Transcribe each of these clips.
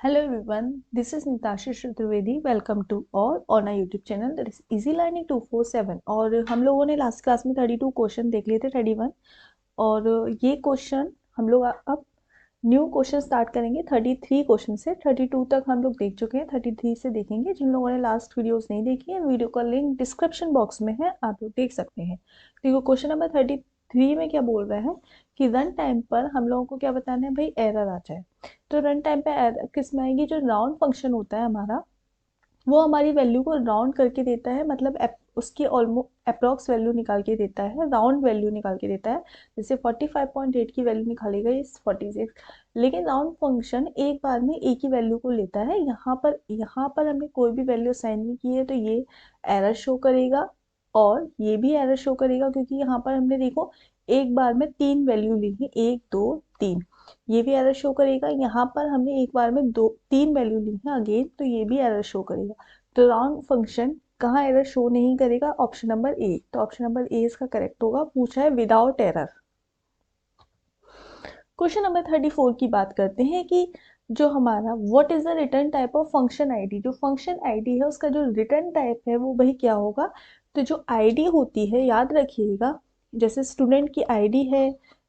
Hello everyone, this is Nitasha Chaturvedi. Welcome to all on our YouTube channel that is Easy Learning 247। और हम लोगों ने last class में 32 question देख लिए थे 31, और ये क्वेश्चन हम लोग अब न्यू क्वेश्चन स्टार्ट करेंगे 33 क्वेश्चन से। 32 तक हम लोग देख चुके हैं, 33 से देखेंगे। जिन लोगों ने लास्ट वीडियोस नहीं देखी है, वीडियो का लिंक डिस्क्रिप्शन बॉक्स में है, आप लोग देख सकते हैं। देखो क्वेश्चन नंबर 33 में क्या बोल रहा है कि रन टाइम पर हम लोगों को क्या बताना है भाई, एरर आ जाए। तो रन टाइम पे एरर किस में आएगी, जो राउंड फंक्शन होता है हमारा, वो हमारी वैल्यू को राउंड करके देता है, मतलब उसकी ऑलमोस्ट अप्रॉक्स वैल्यू निकाल के देता है, राउंड वैल्यू निकाल के देता है। जैसे 45.8 की वैल्यू निकालेगा इस 46, लेकिन राउंड फंक्शन एक बार में एक ही वैल्यू को लेता है। यहाँ पर हमने कोई भी वैल्यू साइन नहीं की है, तो ये एरर शो करेगा और ये भी एरर शो करेगा, क्योंकि यहाँ पर हमने देखो एक बार में 3 वैल्यू ली है, 1 2 3। ये भी एरर शो करेगा। यहाँ पर हमने एक बार में 3 वैल्यू ली है अगेन, तो ये भी एरर शो करेगा। तो राउंड फंक्शन कहाँ एरर शो नहीं करेगा, ऑप्शन नंबर ए। तो ऑप्शन नंबर ए इसका करेक्ट होगा। पूछा है विदाउट एरर। क्वेश्चन नंबर 34 की बात करते हैं कि जो हमारा what is the return type of function ID, जो फंक्शन आईडी है उसका जो रिटर्न टाइप है वो वही क्या होगा। तो जो आईडी होती है, याद रखिएगा, जैसे स्टूडेंट की आईडी है,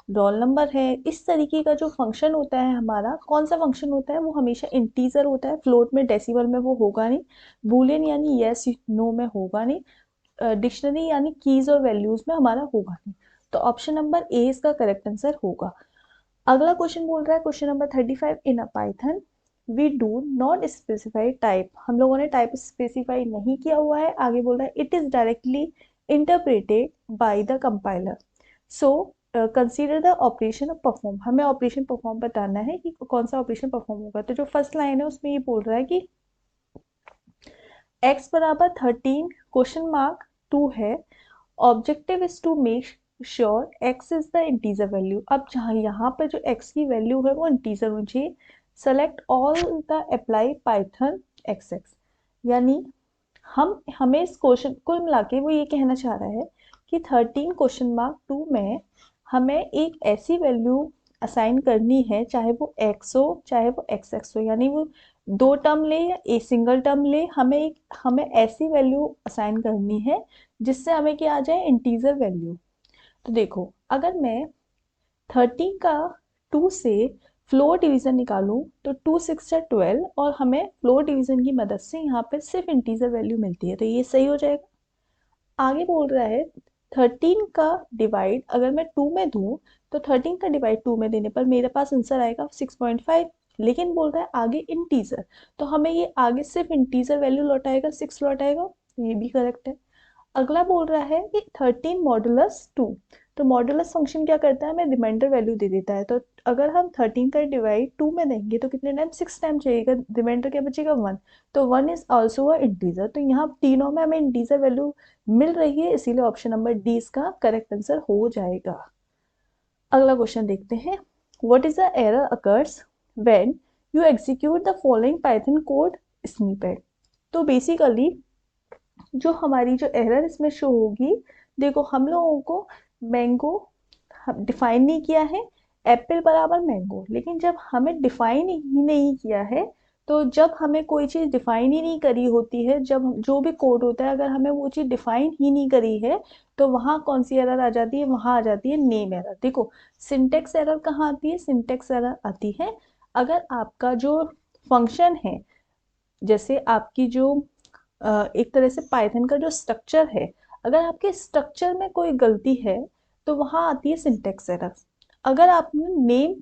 रोल नंबर है, इस तरीके का जो फंक्शन होता है हमारा, कौन सा फंक्शन होता है, वो हमेशा इंटीजर होता है। फ्लोट में, डेसिमल में वो होगा नहीं। बूलियन यानी यस नो में होगा नहीं। डिक्शनरी यानी कीज और वैल्यूज में हमारा होगा नहीं। तो ऑप्शन नंबर ए इसका करेक्ट आंसर होगा। अगला क्वेश्चन बोल रहा है, question number 35, in a Python we do not specify type. हम लोगों ने टाइप स्पेसिफाई नहीं किया हुआ है। आगे बोल रहा है it is directly interpreted by the compiler, so consider the operation perform. हमें ऑपरेशन परफॉर्म बताना है कि कौन सा ऑपरेशन परफॉर्म होगा। तो जो फर्स्ट लाइन है उसमें ये बोल रहा है कि x बराबर 13 क्वेश्चन मार्क 2 है, objective is to make sure x is the integer value. अब जहाँ यहाँ पर जो x की वैल्यू है वो इंटीजर होनी चाहिए। Select all the apply Python xx, यानी हमें इस क्वेश्चन कुल मिला के वो ये कहना चाह रहा है कि 13 क्वेश्चन मार्क 2 में हमें एक ऐसी वैल्यू असाइन करनी है, चाहे वो x हो चाहे वो xx हो, यानी वो दो टर्म ले या एक सिंगल टर्म ले, हमें ऐसी वैल्यू असाइन करनी है जिससे हमें क्या आ जाए, इंटीजर वैल्यू। तो देखो अगर मैं 13 का 2 से फ्लोर डिवीजन निकालूं तो 2 6 12, और हमें फ्लोर डिवीजन की मदद से यहाँ पे सिर्फ इंटीजर वैल्यू मिलती है, तो ये सही हो जाएगा। आगे बोल रहा है 13 का डिवाइड अगर मैं 2 में दूं, तो 13 का डिवाइड 2 में देने पर मेरे पास आंसर आएगा 6.5। लेकिन बोल रहा है आगे इंटीजर, तो हमें ये आगे सिर्फ इंटीजर वैल्यू लौटाएगा, 6 लौटाएगा, तो ये भी करेक्ट है। अगला बोल रहा है कि 13 मॉडुलस 2। तो मॉडुलस फंक्शन क्या करता है, हमें रिमाइंडर वैल्यू दे देता है। तो अगर हम 13 का डिवाइड 2 में देंगे तो कितने टाइम, 6 टाइम चाहिएगा, रिमाइंडर क्या बचेगा 1। तो 1 इज ऑल्सो अ इंटीजर। तो यहाँ तीनों में हमें इंटीजर वैल्यू मिल रही है, इसीलिए ऑप्शन नंबर डी इसका करेक्ट आंसर हो जाएगा। अगला क्वेश्चन देखते हैं, what is the error occurs when you execute the following Python code snippet. तो बेसिकली जो हमारी जो एरर इसमें शो होगी, देखो हम लोगों को मैंगो डिफाइन नहीं किया है, एप्पल बराबर मैंगो, लेकिन जब हमें डिफाइन ही नहीं किया है, तो जब हमें कोई चीज़ डिफाइन ही नहीं करी होती है, जब जो भी कोड होता है अगर हमें वो चीज़ डिफाइन ही नहीं करी है, तो वहाँ कौन सी एरर आ जाती है, वहाँ आ जाती है नेम एरर। देखो सिंटेक्स एरर कहाँ आती है, सिंटेक्स एरर आती है अगर आपका जो फंक्शन है, जैसे आपकी जो एक तरह से पाइथन का जो स्ट्रक्चर है, अगर आपके स्ट्रक्चर में कोई गलती है तो वहां आती है सिंटेक्स एरर। अगर आपने नेम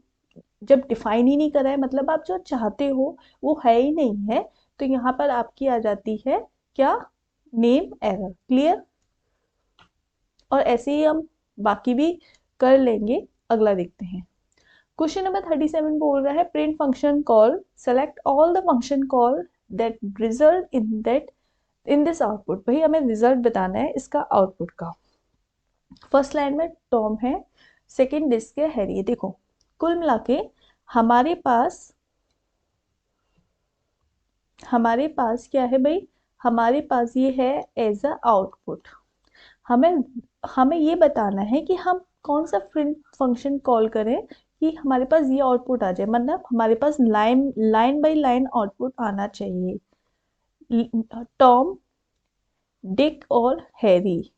जब डिफाइन ही नहीं करा है, मतलब आप जो चाहते हो वो है ही नहीं है, तो यहाँ पर आपकी आ जाती है क्या, नेम एरर। क्लियर। और ऐसे ही हम बाकी भी कर लेंगे। अगला देखते हैं, क्वेश्चन नंबर 37 बोल रहा है print function call select all the function call that result in this output. भाई हमें रिजल्ट बताना है इसका आउटपुट का। फर्स्ट लाइन में टॉम है, सेकेंड डिस्क है हैरी। देखो कुल मिला के हमारे पास क्या है भाई, हमारे पास ये है एज अ आउटपुट। हमें हमें ये बताना है कि हम कौन सा प्रिंट फंक्शन कॉल करें कि हमारे पास ये आउटपुट आ जाए, मतलब हमारे पास line line by line output आना चाहिए। टॉम, डिक और हैरी,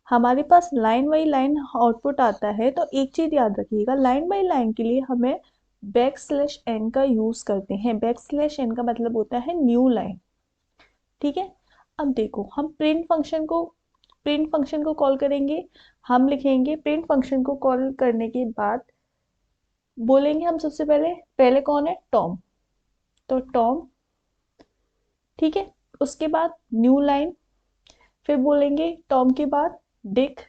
हमारे पास लाइन बाय लाइन आउटपुट आता है। तो एक चीज याद रखिएगा, लाइन बाय लाइन के लिए हमें बैक स्लैश एन का यूज करते हैं। बैक स्लैश एन का मतलब होता है न्यू लाइन। ठीक है, अब देखो हम प्रिंट फंक्शन को कॉल करेंगे। हम लिखेंगे प्रिंट फंक्शन को कॉल करने के बाद बोलेंगे हम सबसे पहले, पहले कौन है, टॉम, तो टॉम, ठीक है। उसके बाद न्यू लाइन, फिर बोलेंगे टॉम के बाद डिक,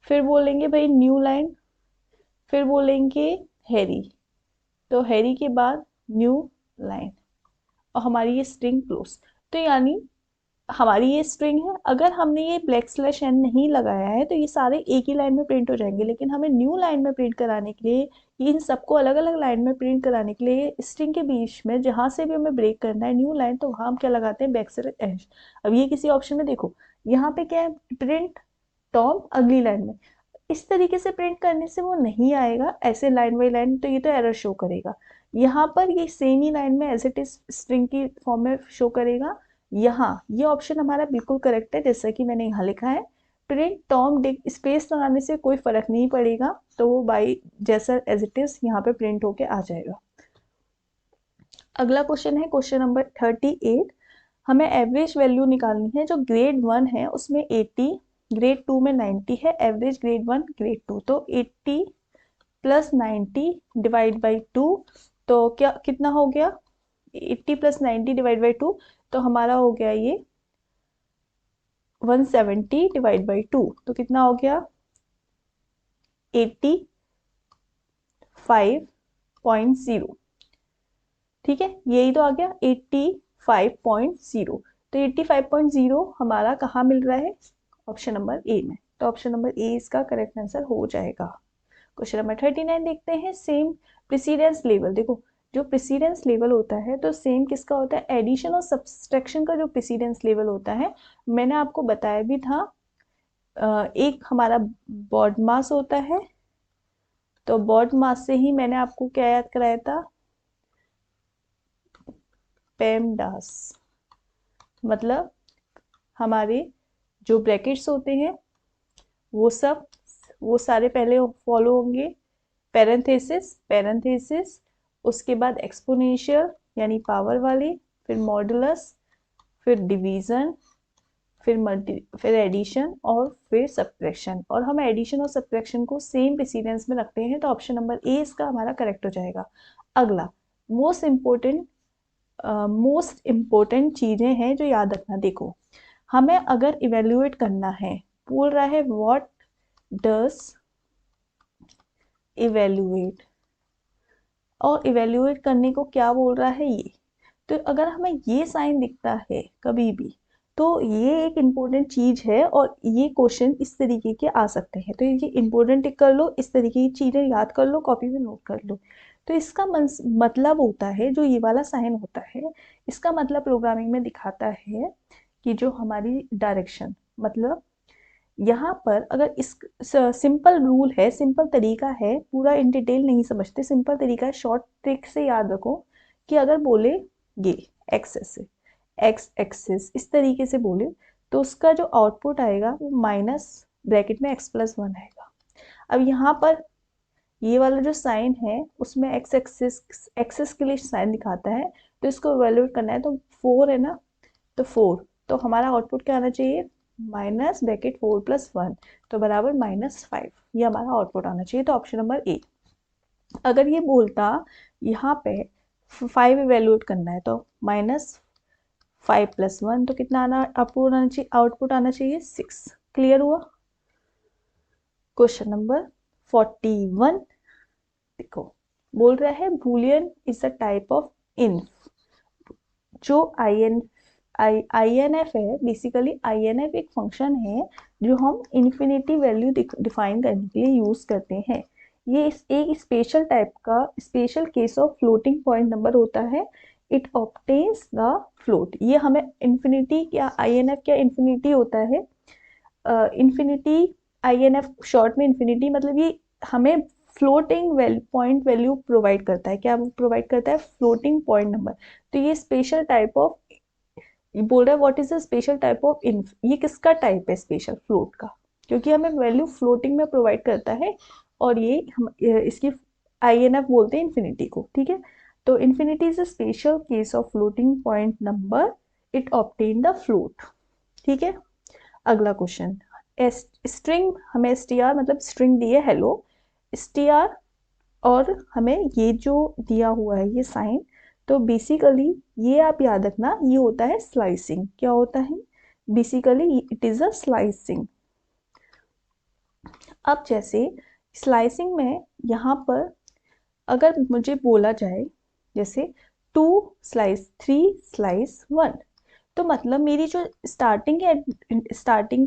फिर बोलेंगे भाई न्यू लाइन, फिर बोलेंगे हैरी, तो हैरी के बाद न्यू लाइन, और हमारी ये स्ट्रिंग क्लोज। तो यानी हमारी ये स्ट्रिंग है, अगर हमने ये ब्लैक स्लैश एन नहीं लगाया है तो ये सारे एक ही लाइन में प्रिंट हो जाएंगे, लेकिन हमें न्यू लाइन में प्रिंट कराने के लिए, इन सबको अलग अलग लाइन में प्रिंट कराने के लिए स्ट्रिंग के बीच में जहां से भी हमें ब्रेक करना है न्यू लाइन, तो वहां हम क्या लगाते हैं, बैक स्लैश एन। अब ये किसी ऑप्शन में देखो, यहाँ पे क्या है, प्रिंट टॉम अगली लाइन में, इस तरीके से प्रिंट करने से वो नहीं आएगा ऐसे लाइन बाई लाइन, तो ये तो एरर शो करेगा। यहाँ पर ये सेम ही लाइन में एज इट इज स्ट्रिंग की फॉर्म में शो करेगा। यहाँ ये ऑप्शन हमारा बिल्कुल करेक्ट है, जैसा कि मैंने यहाँ लिखा है, प्रिंट टॉम डिक, स्पेस लगाने से कोई फर्क नहीं पड़ेगा, तो वो बाई जैसा एज इट इज यहाँ पे प्रिंट होके आ जाएगा। अगला क्वेश्चन है क्वेश्चन नंबर 38। हमें एवरेज वैल्यू निकालनी है। जो ग्रेड 1 है उसमें 80, ग्रेड 2 में 90 है, एवरेज ग्रेड 1 ग्रेड 2, तो 80 प्लस 90 डिवाइड बाई 2, तो क्या कितना हो गया, 80 प्लस 90 डिवाइड बाई 2, तो हमारा हो गया ये 170 डिवाइड बाई 2, तो कितना हो गया 85.0। ठीक है, यही तो आ गया 85.0। तो 85.0 हमारा कहाँ मिल रहा है, ऑप्शन नंबर ए में, तो ऑप्शन नंबर ए इसका करेक्ट आंसर हो जाएगा। क्वेश्चन नंबर 39 देखते हैं। सेम प्रेसिडेंस लेवल, देखो जो प्रेसिडेंस लेवल होता है तो सेम किसका होता है, एडिशन और सब्सट्रैक्शन का जो प्रेसिडेंस लेवल होता है, मैंने आपको बताया भी था। एक हमारा बॉड मास होता है, तो बॉड मास से ही मैंने आपको क्या याद कराया था, पेमडास, मतलब हमारे जो ब्रैकेट्स होते हैं वो सारे पहले फॉलो होंगे, पैरेंथेसिस पैरेंथेसिस, उसके बाद एक्सपोनेंशियल यानी पावर वाली, फिर मॉडुलस, फिर डिवीजन, फिर एडिशन और फिर सब्ट्रैक्शन, और हम एडिशन और सब्ट्रैक्शन को सेम प्रेसिडेंस में रखते हैं, तो ऑप्शन नंबर ए इसका हमारा करेक्ट हो जाएगा। अगला मोस्ट इम्पोर्टेंट चीजें हैं जो याद रखना। देखो हमें अगर इवेल्युएट करना है, बोल रहा है व्हाट डज इवेल्युएट, और इवेल्युएट करने को क्या बोल रहा है ये, तो अगर हमें ये साइन दिखता है कभी भी, तो ये एक इम्पोर्टेंट चीज है, और ये क्वेश्चन इस तरीके के आ सकते हैं, तो ये इम्पोर्टेंट टिक कर लो, इस तरीके की चीजें याद कर लो, कॉपी में नोट कर लो। तो इसका मतलब होता है, जो ये वाला साइन होता है, इसका मतलब प्रोग्रामिंग में दिखाता है कि जो हमारी डायरेक्शन, मतलब यहाँ पर अगर इस सिंपल रूल है, सिंपल तरीका है, पूरा इन डिटेल नहीं समझते, सिंपल तरीका है, शॉर्ट ट्रिक से याद रखो कि अगर बोले ये एक्स एक्सिस इस तरीके से बोले, तो उसका जो आउटपुट आएगा वो माइनस ब्रैकेट में एक्स प्लस 1 आएगा। अब यहाँ पर ये वाला जो साइन है उसमें एक्स एक्सिस के लिए साइन दिखाता है, तो इसको इवेल्युएट करना है, तो 4 है ना, तो 4, तो हमारा आउटपुट क्या आना चाहिए, माइनस ब्रैकेट 4 प्लस 1, तो बराबर -5, ये हमारा आउटपुट आना चाहिए, तो ऑप्शन नंबर ए। अगर ये बोलता यहाँ पे 5 इवेल्युएट करना है, तो -5 प्लस 1, तो कितना आउटपुट आना चाहिए 6। क्लियर हुआ। क्वेश्चन नंबर 41 देखो, बोल रहा है boolean is a type of inf. जो INF है, बेसिकली INF एक फंक्शन है जो हम इन्फिनिटी वैल्यू डिफाइन करने के लिए यूज करते हैं। ये एक स्पेशल टाइप का special case of floating point number होता है। इट ऑब्टेन्स द फ्लोट, ये हमें इन्फिनिटी क्या INF क्या इन्फिनिटी होता है, इन्फिनिटी INF शॉर्ट में इन्फिनिटी, मतलब ये हमें फ्लोटिंग पॉइंट वैल्यू प्रोवाइड करता है। क्या प्रोवाइड करता है? Floating point number. तो ये स्पेशल टाइप ऑफ, बोल रहा है what is the special type of inf, ये किसका टाइप है स्पेशल? फ्लोट का, क्योंकि हमें वैल्यू फ्लोटिंग में प्रोवाइड करता है और ये हम इसकी INF बोलते हैं इन्फिनिटी को, ठीक है। तो infinity is a special case of floating point number, it obtain the float, ठीक है। अगला क्वेश्चन, स्ट्रिंग, हमें str मतलब स्ट्रिंग दी है हेलो, str, और हमें ये जो दिया हुआ है ये साइन, तो बेसिकली ये आप याद रखना, ये होता है स्लाइसिंग। क्या होता है? Basically it is a slicing. अब जैसे स्लाइसिंग में यहाँ पर अगर मुझे बोला जाए जैसे 2 स्लाइस 3 स्लाइस 1, तो मतलब मेरी जो स्टार्टिंग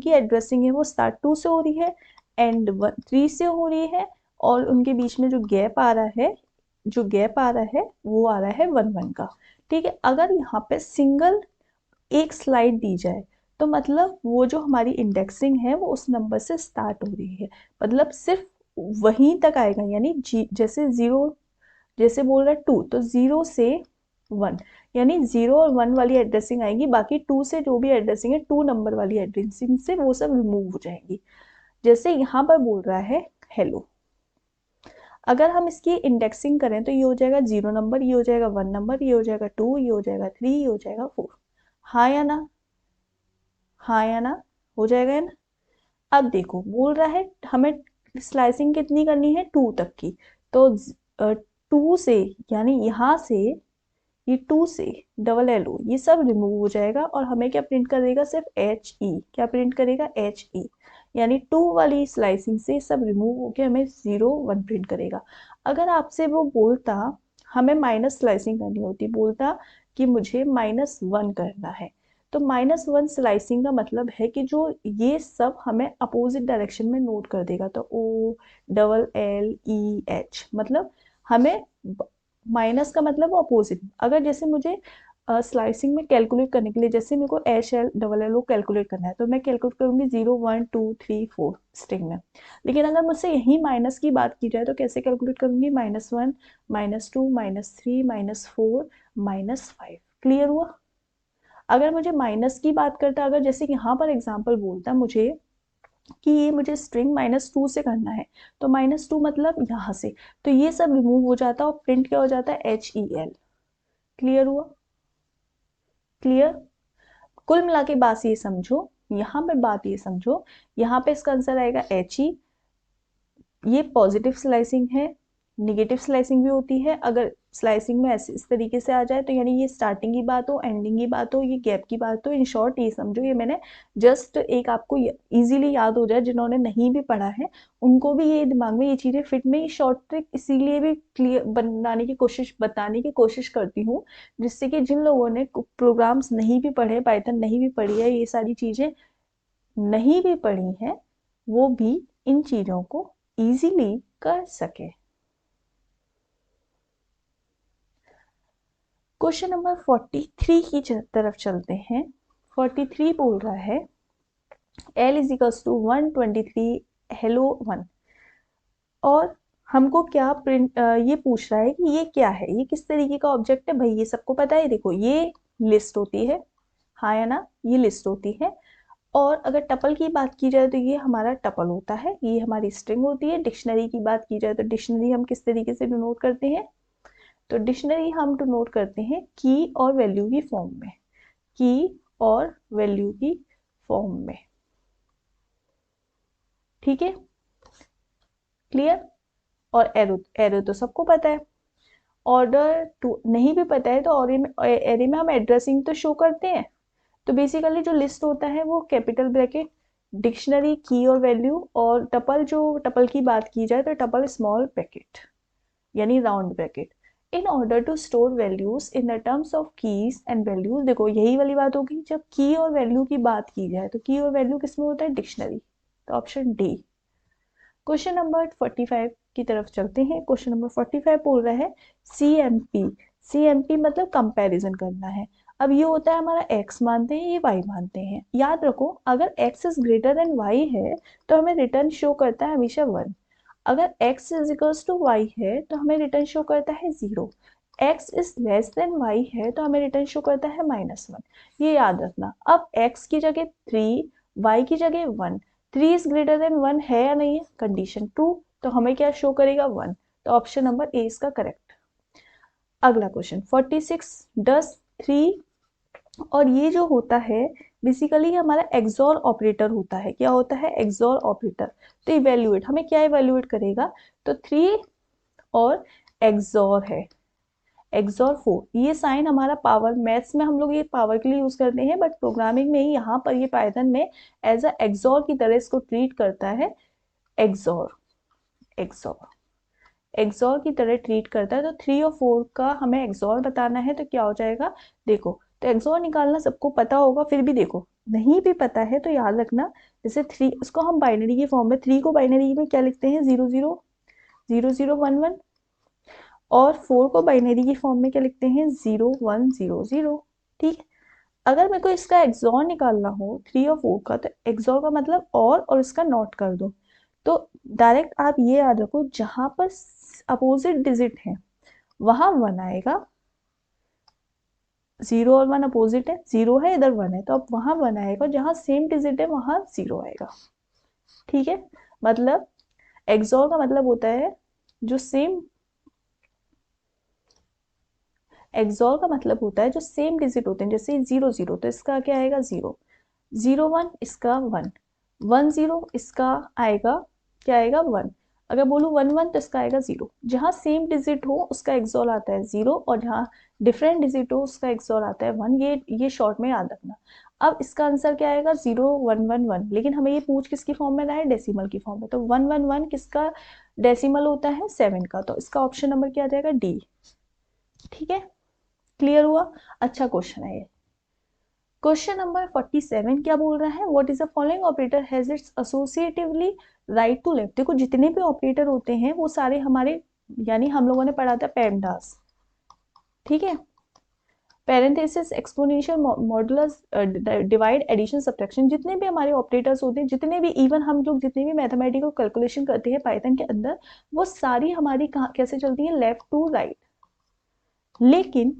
की एड्रेसिंग है वो स्टार्ट 2 से हो रही है, एंड 3 से हो रही है, और उनके बीच में जो गैप आ रहा है, वो आ रहा है 1 1 का, ठीक है। अगर यहाँ पे सिंगल एक स्लाइड दी जाए तो मतलब वो जो हमारी इंडेक्सिंग है वो उस नंबर से स्टार्ट हो रही है, मतलब सिर्फ वहीं तक आएगा, यानी जैसे 0, जैसे बोल रहा है 2, तो 0 से 1, यानी 0 और 1 वाली एड्रेसिंग आएगी, बाकी 2 से जो भी एड्रेसिंग है 2 नंबर वाली एड्रेसिंग से वो सब रिमूव हो जाएंगी। जैसे यहाँ पर बोल रहा है हेलो, अगर हम इसकी इंडेक्सिंग करें तो ये हो जाएगा 0 नंबर, ये हो जाएगा 1 नंबर, ये हो जाएगा 2, ये हो जाएगा 3, ये हो जाएगा 4। हाँ या ना? हाँ या ना? हो जाएगा है ना? अब देखो बोल रहा है हमें स्लाइसिंग कितनी करनी है? 2 तक की, तो 2 से, यानी यहाँ से ये 2 से LLO ये सब रिमूव हो जाएगा और हमें क्या प्रिंट करेगा? सिर्फ HE। क्या प्रिंट करेगा? HE, यानी 2 वाली स्लाइसिंग से सब रिमूव होकर हमें 0 1 प्रिंट करेगा। अगर आपसे वो बोलता हमें माइनस स्लाइसिंग करनी होती, बोलता कि मुझे -1 करना है, तो -1 स्लाइसिंग का मतलब है कि जो ये सब हमें अपोजिट डायरेक्शन में नोट कर देगा, तो OLLEH, मतलब हमें माइनस का मतलब वो अपोजिट। अगर जैसे मुझे स्लाइसिंग में कैलकुलेट करने के लिए, जैसे मेरे को HLLLO कैलकुलेट करना है, तो मैं कैलकुलेट करूंगी 0 1 2 3 4 स्ट्रिंग में। लेकिन अगर मुझसे यही माइनस की बात की जाए तो कैसे कैलकुलेट करूंगी? -1 -2 -3 -4 -5। क्लियर हुआ? अगर मुझे माइनस की बात करता, अगर जैसे यहाँ पर एग्जाम्पल बोलता मुझे कि ये मुझे स्ट्रिंग -2 से करना है, तो -2 मतलब यहाँ से, तो ये सब रिमूव हो जाता है और प्रिंट क्या हो जाता है? HEL। क्लियर हुआ? क्लियर? कुल मिला के बात ये समझो, यहाँ पे बात ये समझो, यहाँ पे इसका आंसर आएगा HE। ये पॉजिटिव स्लाइसिंग है, निगेटिव स्लाइसिंग भी होती है। अगर स्लाइसिंग में ऐसे इस तरीके से आ जाए तो यानी ये स्टार्टिंग की बात हो, एंडिंग की बात हो, ये गैप की बात हो, इन शॉर्ट ये समझो, ये मैंने जस्ट एक आपको इजीली याद हो जाए, जिन्होंने नहीं भी पढ़ा है उनको भी ये दिमाग में ये चीज़ें फिट में, ये शॉर्ट ट्रिक इसीलिए भी क्लियर बनाने की कोशिश, बताने की कोशिश करती हूँ, जिससे कि जिन लोगों ने प्रोग्राम्स नहीं भी पढ़े, पाइथन नहीं भी पढ़ी है, ये सारी चीज़ें नहीं भी पढ़ी हैं, वो भी इन चीज़ों को इजीली कर सके। क्वेश्चन नंबर 43 की तरफ चलते हैं। 43 बोल रहा है L is equals to 123 hello 1, और हमको क्या प्रिंट, ये पूछ रहा है कि ये क्या है, ये किस तरीके का ऑब्जेक्ट है? भाई ये सबको पता है, देखो ये लिस्ट होती है, हाँ या ना? ये लिस्ट होती है, और अगर टपल की बात की जाए तो ये हमारा टपल होता है, ये हमारी स्ट्रिंग होती है। डिक्शनरी की बात की जाए तो डिक्शनरी हम किस तरीके से डिनोट करते हैं? तो डिक्शनरी हम डिनोट करते हैं की और वैल्यू की फॉर्म में, की और वैल्यू की फॉर्म में, ठीक है। क्लियर? और एरो, एरो तो सबको पता है। ऑर्डर टू नहीं भी पता है तो एरे में हम एड्रेसिंग तो शो करते हैं। तो बेसिकली जो लिस्ट होता है वो कैपिटल ब्रैकेट, डिक्शनरी, की और वैल्यू, और टपल, जो टपल की बात की जाए तो टपल स्मॉल ब्रैकेट यानी round bracket. In order to store values in the terms of keys and values, देखो यही वाली बात होगी, जब की और वैल्यू की बात की जाए तो की और वैल्यू किस में होता है? डिक्शनरी। तो ऑप्शन डी। क्वेश्चन नंबर 45 की तरफ चलते हैं। क्वेश्चन नंबर 45 बोल रहा है CMP। CMP मतलब कंपैरिजन करना है। अब ये होता है हमारा x मानते हैं, ये y मानते हैं। याद रखो अगर x is greater than y है तो हमें रिटर्न शो करता है हमेशा 1। अगर x is equals to y है तो हमें रिटर्न शो करता है 0, x is less than y है तो हमें रिटर्न शो करता है -1। ये याद रखना। अब x की जगह 3, y की जगह 1, 3 इज ग्रेटर देन 1 है या नहीं है, कंडीशन ट्रू, तो हमें क्या शो करेगा 1, तो ऑप्शन नंबर ए इसका करेक्ट। अगला क्वेश्चन 46, डस 3 और ये जो होता है बेसिकली हमारा एक्सॉर ऑपरेटर होता है। क्या होता है, एक्सॉर ऑपरेटर। तो इवेल्युएट, हमें क्या इवेल्युएट करेगा, तो 3 और एक्सॉर है, एक्सॉर 4। ये साइन हमारा पावर, मैथ्स में हम लोग ये पावर के लिए यूज करते हैं, बट प्रोग्रामिंग में ही यहाँ पर ये पाइथन में एज अ एक्सॉर की तरह इसको ट्रीट करता है। एक्सॉर, एक्सॉर, एक्सॉर की तरह ट्रीट करता है। तो 3 और 4 का हमें एक्सॉर बताना है, तो क्या हो जाएगा, देखो, तो एक्सॉर निकालना सबको पता होगा, फिर भी देखो नहीं भी पता है तो याद रखना, जैसे 3 इसको हम बाइनरी की फॉर्म में, 3 को बाइनरी में क्या लिखते हैं, 0 0 0 0 1 1, और 4 को बाइनरी की फॉर्म में क्या लिखते हैं, 0 1 0 0। ठीक है, अगर मेरे को इसका एक्सॉर निकालना हो 3 और 4 का, तो एक्सॉर का मतलब और इसका नॉट कर दो। तो डायरेक्ट आप ये याद रखो, जहां पर अपोजिट डिजिट है वहां 1 आएगा, 0 और 1 अपोजिट है, 0 है इधर 1 है, तो अब वहां 1 आएगा, जहां सेम डिजिट है वहां 0 आएगा। ठीक है, मतलब एक्सॉर का मतलब होता है जो सेम, एक्सॉर का मतलब होता है जो सेम डिजिट होते हैं, जैसे 0 0 तो इसका क्या आएगा 0, 0 1 इसका 1, 1 0 इसका आएगा, क्या आएगा 1। अगर बोलूँ 1 1 तो इसका आएगा 0। जहाँ सेम डिजिट हो उसका एक्सॉर आता है 0, और जहाँ डिफरेंट डिजिट हो उसका एक्सॉर आता है 1। ये शॉर्ट में याद रखना। अब इसका आंसर क्या आएगा, 0 1 1 1, लेकिन हमें ये पूछ किसकी फॉर्म में रहा है, डेसिमल की फॉर्म में, तो 1 1 1 किसका डेसिमल होता है, 7 का, तो इसका ऑप्शन नंबर क्या आ जाएगा, डी। ठीक है, क्लियर हुआ। अच्छा क्वेश्चन है ये। क्वेश्चन नंबर 47 क्या बोल रहा है, what is the following operator has its associatively right to left. देखो जितने भी ऑपरेटर होते हैं वो सारे हमारे, यानी हम लोगों ने पढ़ा था पेमडास। ठीक है, parenthesis, exponential, modulus, divide, addition, subtraction, जितने भी हमारे ऑपरेटर्स होते हैं, जितने भी इवन हम लोग जितने भी मैथमेटिकल कैलकुलेशन करते हैं पाइथन के अंदर, वो सारी हमारी कैसे चलती है, लेफ्ट टू राइट। लेकिन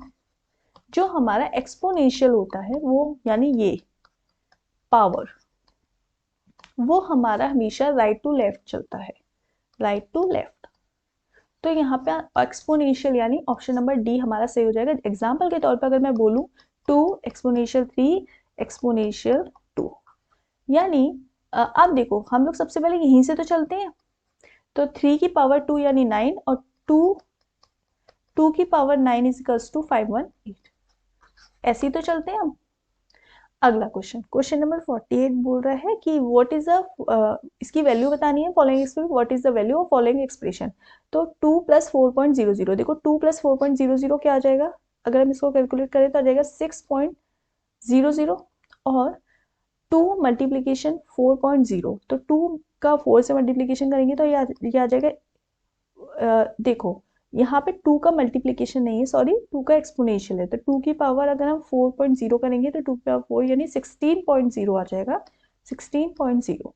जो हमारा एक्सपोनेंशियल होता है वो, यानी ये पावर, वो हमारा हमेशा राइट टू लेफ्ट चलता है, राइट टू लेफ्ट। तो यहाँ पे एक्सपोनेंशियल यानी ऑप्शन नंबर डी हमारा सही हो जाएगा। एग्जाम्पल के तौर पर अगर मैं बोलूँ 2 एक्सपोनेंशियल 3 एक्सपोनेंशियल 2, यानी अब देखो हम लोग सबसे पहले यहीं से तो चलते हैं, तो 3 की पावर 2 यानी 9, और 2 की पावर 9 इज इक्वल्स टू 518, ऐसे ही तो चलते हैं हम। अगला क्वेश्चन, क्वेश्चन नंबर 48 बोल रहा है कि व्हाट इज द, इसकी वैल्यू बतानी है, following expression, what is the value of following expression. तो 2 + 4.00, देखो 2 + 4.00 क्या आ जाएगा, अगर हम इसको कैलकुलेट करें तो आ जाएगा 6.00, और 2 मल्टीप्लीकेशन 4.0, तो 2 का 4 से मल्टीप्लीकेशन करेंगे तो ये आ जाएगा, देखो यहाँ पे 2 का मल्टीप्लीकेशन नहीं है, सॉरी 2 का एक्सपोनेंशियल है, तो 2 की पावर अगर हम 4.0 करेंगे तो 2 की पावर 4 यानी 16.0 आ जाएगा, 16.0।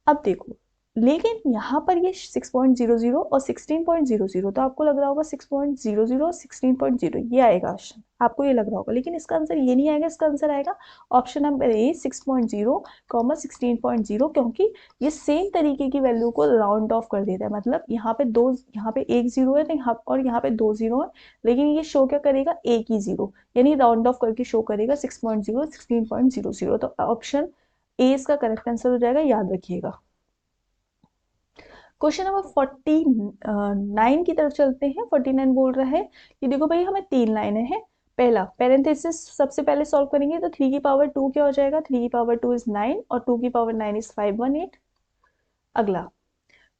अब देखो, लेकिन यहाँ पर ये 6.00 और 16.00, तो आपको लग रहा होगा 6.00 और 16.0 ये आएगा ऑप्शन, आपको ये लग रहा होगा, लेकिन इसका आंसर ये नहीं आएगा, इसका आंसर आएगा ऑप्शन नंबर ए 6.0, 16.0, क्योंकि ये सेम तरीके की वैल्यू को राउंड ऑफ कर देता है। मतलब यहाँ पे दो, यहाँ पे एक जीरो है, और यहाँ पे 2 जीरो है, लेकिन ये शो क्या करेगा, एक ही जीरो, यानी राउंड ऑफ करके शो करेगा 6.0 16.00, तो ऑप्शन ए इसका करेक्ट आंसर हो जाएगा, याद रखिएगा। क्वेश्चन नंबर 49 की तरफ चलते हैं। 49 बोल रहा है कि देखो भाई हमें 3 लाइनें हैं, पहला पैरेंथेसिस सबसे पहले सॉल्व करेंगे तो 3 की पावर 2 क्या हो जाएगा, 3 की पावर 2 इज 9, और 2 की पावर 9 इज 518। अगला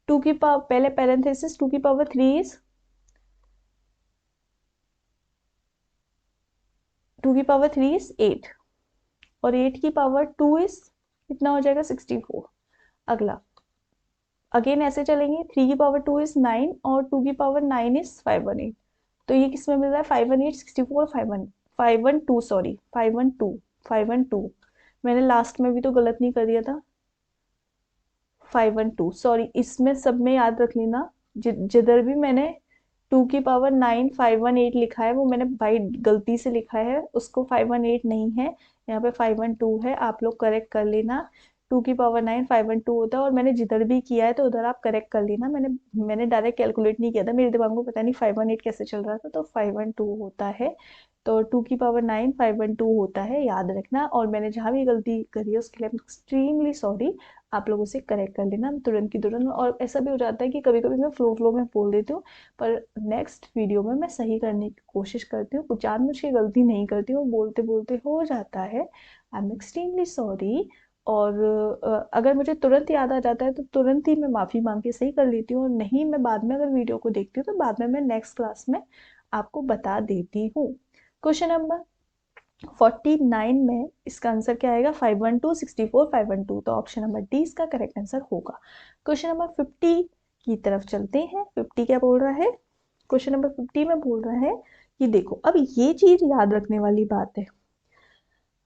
2 की पावर, पहले पैरेंथेसिस 2 की पावर 3 इज, 2 की पावर 3 इज 8, और 8 की पावर 2 इज कितना हो जाएगा, 64। अगला अगेन ऐसे चलेंगे, 3 की पावर 2 इज 9, और 2 की पावर 9 इज 518, तो ये किस में मिल रहा है, 518 64 512, सॉरी 512 512, मैंने लास्ट में भी तो गलत नहीं कर दिया था, 512, सॉरी इसमें सब में याद रख लेना, जिधर भी मैंने 2 की पावर 9 518 लिखा है वो मैंने भाई गलती से लिखा है, उसको 518 नहीं है, यहाँ पे 512 है, आप लोग करेक्ट कर लेना। 2 की पावर 9 512 होता है, और मैंने जिधर भी किया है तो उधर आप करेक्ट कर लेना। मैंने डायरेक्ट कैलकुलेट नहीं किया था, मेरे दिमाग में पता नहीं 518 कैसे चल रहा था, तो 512 होता है। तो 2 की पावर 9 512 होता है, याद रखना। और मैंने जहाँ भी गलती करी है उसके लिए एक्सट्रीमली सॉरी, आप लोग उसे करेक्ट कर लेना तुरंत की तुरंत। और ऐसा भी हो जाता है कि कभी कभी मैं फ्लो में बोल देती हूँ, पर नेक्स्ट वीडियो में मैं सही करने की कोशिश करती हूँ, कुछ जानबूझ के गलती नहीं करती हूँ, बोलते बोलते हो जाता है, आई एम एक्सट्रीमली सॉरी। और अगर मुझे तुरंत याद आ जाता है तो तुरंत ही मैं माफ़ी मांग के सही कर लेती हूँ, और नहीं मैं बाद में अगर वीडियो को देखती हूँ तो बाद में मैं नेक्स्ट क्लास में आपको बता देती हूँ। क्वेश्चन नंबर 49 में इसका आंसर क्या आएगा? 512 64 512, तो ऑप्शन नंबर डी इसका करेक्ट आंसर होगा। क्वेश्चन नंबर 50 की तरफ चलते हैं। 50 क्या बोल रहा है? क्वेश्चन नंबर 50 में बोल रहा है कि देखो, अब ये चीज याद रखने वाली बात है,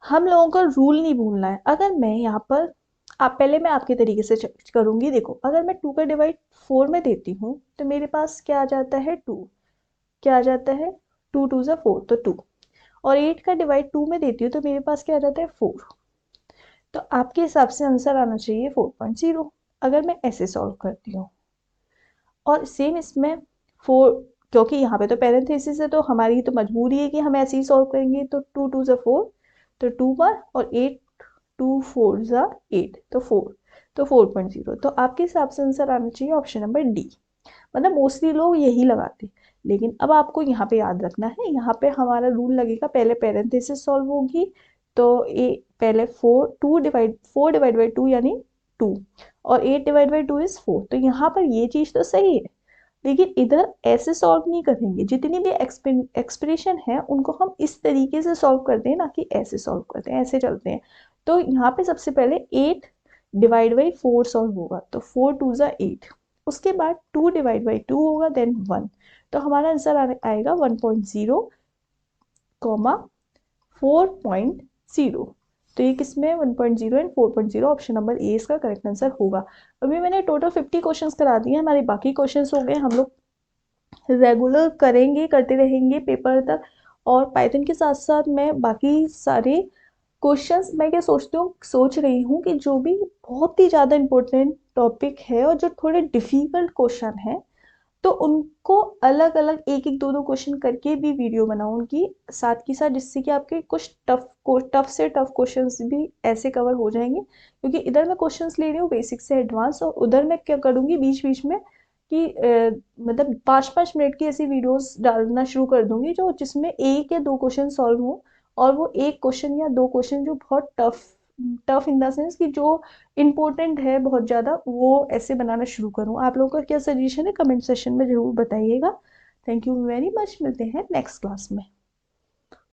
हम लोगों का रूल नहीं भूलना है। अगर मैं यहाँ पर, आप पहले मैं आपके तरीके से करूंगी। देखो, अगर मैं 2 का डिवाइड 4 में देती हूँ तो मेरे पास क्या आ जाता है? 2। क्या आ जाता है? 2 2 ज़ा 4, तो 2। और 8 का डिवाइड 2 में देती हूँ तो मेरे पास क्या आ जाता है? 4। तो आपके हिसाब से आंसर आना चाहिए 4.0, अगर मैं ऐसे सॉल्व करती हूँ। और सेम इसमें 4, क्योंकि यहाँ पे तो पैरेंथेसिस है तो हमारी तो मजबूरी है कि हम ऐसे ही सॉल्व करेंगे। तो 2 2 ज़ा 4, तो 2 बार, और 8 2 4 ज़ा 8, तो 4, तो 4.0। तो आपके हिसाब से आंसर आना चाहिए ऑप्शन नंबर डी। मतलब मोस्टली लोग यही लगाते, लेकिन अब आपको यहाँ पे याद रखना है, यहाँ पे हमारा रूल लगेगा, पहले पैरेंथेसिस सॉल्व होगी, तो ए पहले 4 डिवाइड बाई 2 यानी 2, और 8 डिवाइड बाई 2 इज 4। तो यहाँ पर ये चीज़ तो सही है, लेकिन इधर ऐसे सॉल्व नहीं करेंगे। जितनी भी एक्सप्रेशन है उनको हम इस तरीके से सॉल्व करते हैं ना, कि ऐसे सॉल्व करते हैं, ऐसे चलते हैं। तो यहाँ पे सबसे पहले 8 डिवाइड बाई 4 सॉल्व होगा, तो 4 2 ज़ा 8, उसके बाद 2 डिवाइड बाई 2 होगा, देन 1। तो हमारा आंसर आएगा 1.0 कॉमा 4.0। तो ये किसमें 1.0 एंड 4.0, ऑप्शन नंबर ए इसका करेक्ट आंसर होगा। अभी मैंने टोटल 50 क्वेश्चंस करा दिए हैं, हमारे बाकी क्वेश्चंस हो गए, हम लोग रेगुलर करेंगे, करते रहेंगे पेपर तक। और पाइथन के साथ साथ मैं बाकी सारे क्वेश्चंस, मैं क्या सोचती हूँ, सोच रही हूँ कि जो भी बहुत ही ज़्यादा इम्पोर्टेंट टॉपिक है और जो थोड़े डिफ़िकल्ट क्वेश्चन है, तो उनको अलग अलग एक एक दो दो क्वेश्चन करके भी वीडियो बनाऊँ उनकी साथ के साथ, जिससे कि आपके कुछ टफ से टफ क्वेश्चंस भी ऐसे कवर हो जाएंगे। क्योंकि इधर मैं क्वेश्चंस ले रही हूँ बेसिक से एडवांस, और उधर मैं क्या करूँगी बीच बीच में कि मतलब 5-5 मिनट की ऐसी वीडियोस डालना शुरू कर दूंगी, जो जिसमें एक या दो क्वेश्चन सॉल्व हो, और वो एक क्वेश्चन या दो क्वेश्चन जो बहुत tough tough in the sense कि जो इम्पोर्टेंट है बहुत ज़्यादा, वो ऐसे बनाना शुरू करूँ। आप लोगों का क्या सजेशन है, कमेंट सेशन में ज़रूर बताइएगा। थैंक यू वेरी मच, मिलते हैं नेक्स्ट क्लास में।